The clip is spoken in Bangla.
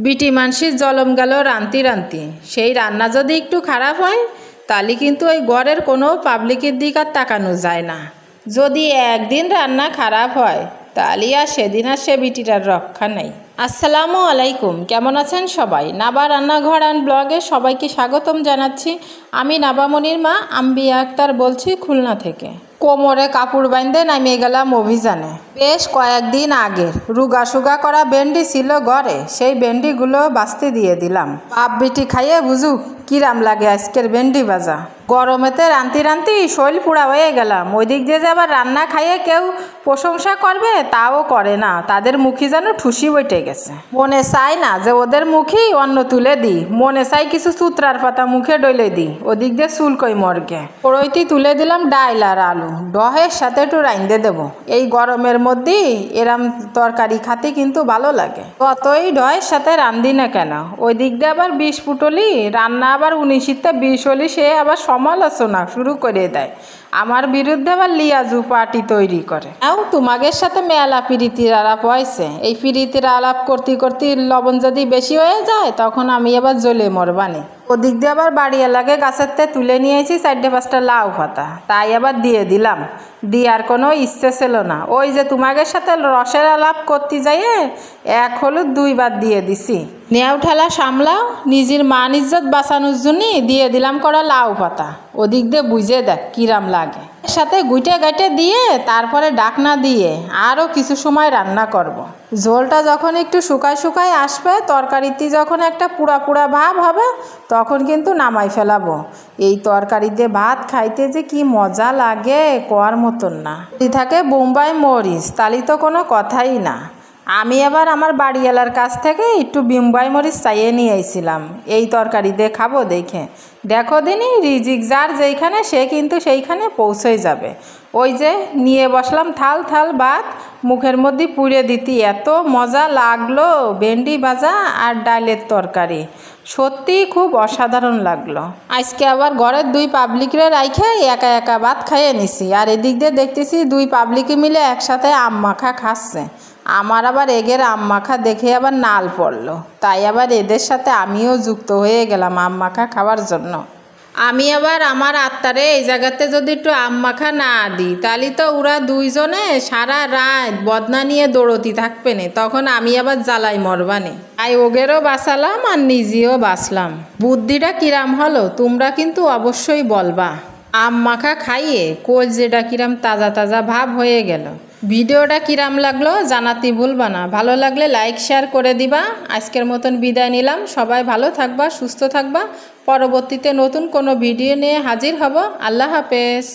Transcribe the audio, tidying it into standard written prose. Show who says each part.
Speaker 1: বিটি মানসির জলম গেল রান্তি রান্তি। সেই রান্না যদি একটু খারাপ হয় তাহলে কিন্তু ওই ঘরের কোনো পাবলিকের দিক আর তাকানো যায় না। যদি একদিন রান্না খারাপ হয় তাহলে আর সেদিন আর সে বিটিটার রক্ষা নেই। আসসালামু আলাইকুম, কেমন আছেন সবাই? নাবা রান্নাঘর অ্যান্ড ব্লগে সবাইকে স্বাগতম জানাচ্ছি। আমি নাবামনির মা আম্বিয়া আক্তার বলছি খুলনা থেকে। কোমরে কাপড় বাঁধে নামিয়ে গেলাম অভিযানে। বেশ কয়েকদিন আগের রুগা সুগা করা ভেন্ডি ছিল ঘরে, সেই ভেন্ডিগুলো বাছতে দিয়ে দিলাম। বাপ বিটি খাইয়ে বুঝুক কিরাম লাগে আজকের ভেন্ডি ভাজা। গরমেতে রান্তি রান্তি শৈল পুড়া হয়ে গেলাম। ওই দিক দিয়ে যে আবার রান্না খাইয়ে কেউ প্রশংসা করবে তাও করে না, তাদের মুখে যেন ঠুসি বইটে গেছে। মনে চাই না যে ওদের মুখেই অন্ন তুলে দিই, মনে চাই কিছু সূত্রার পাতা মুখে ডলে দিই, ওদিক দিয়ে চুলকই মর্গে। কড়ইতে তুলে দিলাম ডাইল আর আলু, ডহের সাথে একটু রাইন্দে দেবো। এই গরমের মধ্যেই এরম তরকারি খাতে কিন্তু ভালো লাগে, কতই ডহের সাথে রান্ধি না কেন। ওই দিক দিয়ে আবার 20 ফুটলি রান্না, আবার 19তে 20 হলি সে আবার সমালোচনা শুরু করে দেয়, আমার বিরুদ্ধে আবার লিয়াজু পার্টি তৈরি করে। তোমাদের সাথে মেলা প্রীতির আলাপ হয়েছে, এই প্রীতির আলাপ করতে করতে লবণ যদি বেশি হয়ে যায় তখন আমি আবার জ্বলে মরবানি। ওদিক দিয়ে আবার বাড়ি এলাকে গাছের তে তুলে নিয়েছি 4-5টা লাউ পাতা, তাই আবার দিয়ে দিলাম। দেওয়ার কোনো ইচ্ছে ছিল না, ওই যে তোমাদের সাথে রসের আলাপ করতে যাইয়ে 1 হলুদ 2 বার দিয়ে দিছি। নেও ঠেলা সামলাও, নিজের মান ইজ্জত বাঁচানোর জন্যই দিয়ে দিলাম করা লাউ পাতা। ওদিক দিয়ে বুঝে দেখ কিরাম লাগে। এর সাথে গুইটে গাইটে দিয়ে তারপরে ডাকনা দিয়ে আরও কিছু সময় রান্না করব। ঝোলটা যখন একটু শুকায় শুকায় আসবে, তরকারিতে যখন একটা পুড়া পুড়া ভাব হবে তখন কিন্তু নামাই ফেলাবো। এই তরকারি দিয়ে ভাত খাইতে যে কি মজা লাগে কোয়ার মতন না। থাকে বোম্বাই মরিচ, তালি তো কোনো কথাই না। আমি আবার আমার বাড়িওয়ালার কাছ থেকে একটু বোম্বাই মরিচ চাইয়ে নিয়ে আইছিলাম এই তরকারি দিয়ে খাবো দেখে। দেখো দিনই রিজিক যার যেইখানে সে কিন্তু সেইখানে পৌঁছে যাবে। ওই যে নিয়ে বসলাম থাল থাল ভাত, মুখের মধ্যে পুড়ে দিতি এত মজা লাগলো। ভেন্ডি ভাজা আর ডালের তরকারি সত্যি খুব অসাধারণ লাগলো। আজকে আবার ঘরের 2 পাবলিকরে রাইখে একা একা ভাত খাইয়ে নিছি, আর এদিক দিয়ে দেখতেছি 2 পাবলিকে মিলে একসাথে আম মাখা খাচ্ছে। আমার আবার এগের আম মাখা দেখে আবার নাল পড়লো, তাই আবার এদের সাথে আমিও যুক্ত হয়ে গেলাম আম মাখা খাওয়ার জন্য। আমি আবার আমার আত্মারে এই জায়গাতে যদি একটু আম মাখা না দিই তাহলে তো ওরা 2 জনে সারা রাত বদনা নিয়ে দৌড়তি থাকবে না, তখন আমি আবার জ্বালাই মরবানে। তাই ওগেরও বাঁচালাম আর নিজেও বাঁচলাম। বুদ্ধিটা কিরাম হলো তোমরা কিন্তু অবশ্যই বলবা। আম মাখা খাইয়ে কলজেটা কিরাম তাজা তাজা ভাব হয়ে গেল। ভিডিওটা কিরাম লাগলো জানাতে ভুলবা না, ভালো লাগলে লাইক শেয়ার করে দিবা। আজকের মতন বিদায় নিলাম, সবাই ভালো থাকবা, সুস্থ থাকবা। পরবর্তীতে নতুন কোনো ভিডিও নিয়ে হাজির হব। আল্লাহ হাফেজ।